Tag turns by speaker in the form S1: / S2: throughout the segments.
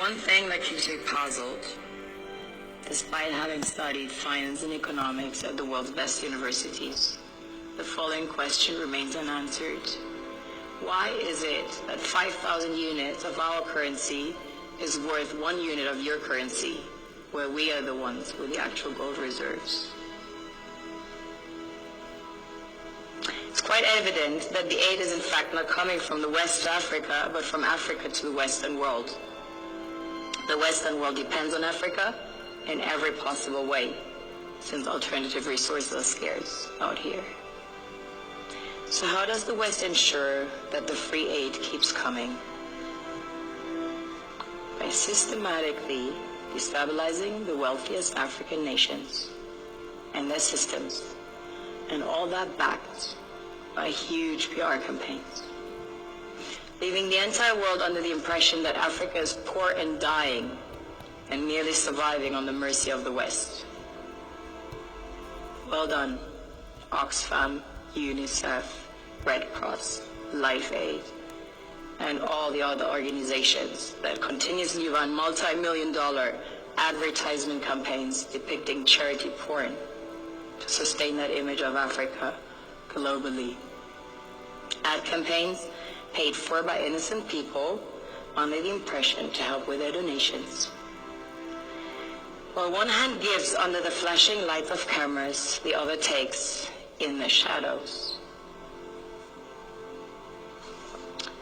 S1: one thing that keeps me puzzled, despite having studied finance and economics at the world's best universities, the following question remains unanswered. Why is it that 5,000 units of our currency is worth 1 unit of your currency, where we are the ones with the actual gold reserves? It's quite evident that the aid is in fact not coming from the West to Africa, but from Africa to the Western world. The Western world depends on Africa in every possible way, since alternative resources are scarce out here. So how does the West ensure that the free aid keeps coming? By systematically destabilizing the wealthiest African nations and their systems, and all that backed by huge PR campaigns, leaving the entire world under the impression that Africa is poor and dying and merely surviving on the mercy of the West. Well done, Oxfam, UNICEF, Red Cross, Life Aid, and all the other organizations that continuously run multi-million-dollar advertisement campaigns depicting charity porn to sustain that image of Africa globally. Ad campaigns paid for by innocent people under the impression to help with their donations. While one hand gives under the flashing lights of cameras, the other takes in the shadows.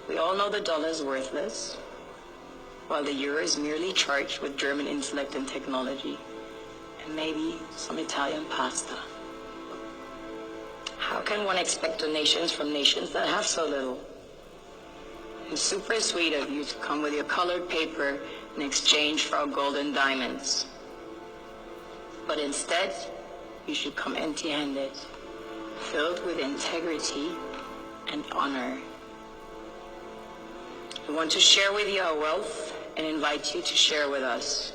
S1: We all know the dollar is worthless, while the euro is merely charged with German intellect and technology, and maybe some Italian pasta. How can one expect donations from nations that have so little? It's super sweet of you to come with your colored paper in exchange for our gold and diamonds. But instead, you should come empty-handed, filled with integrity and honor. We want to share with you our wealth and invite you to share with us.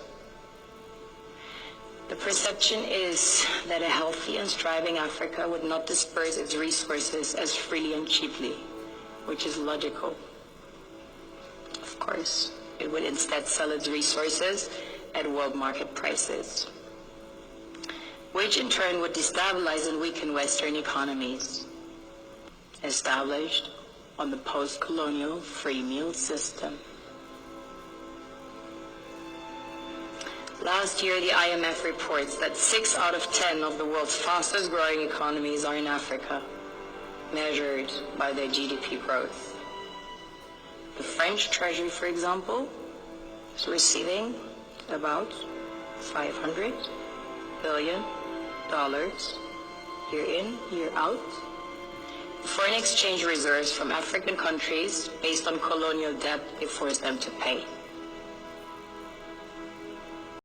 S1: The perception is that a healthy and thriving Africa would not disperse its resources as freely and cheaply, which is logical. Of course, it would instead sell its resources at world market prices, which in turn would destabilize and weaken Western economies, established on the post-colonial free meal system. Last year, the IMF reports that 6 out of 10 of the world's fastest growing economies are in Africa, measured by their GDP growth. The French Treasury, for example, is receiving about $500 billion year in, year out. Foreign exchange reserves from African countries based on colonial debt they forced them to pay.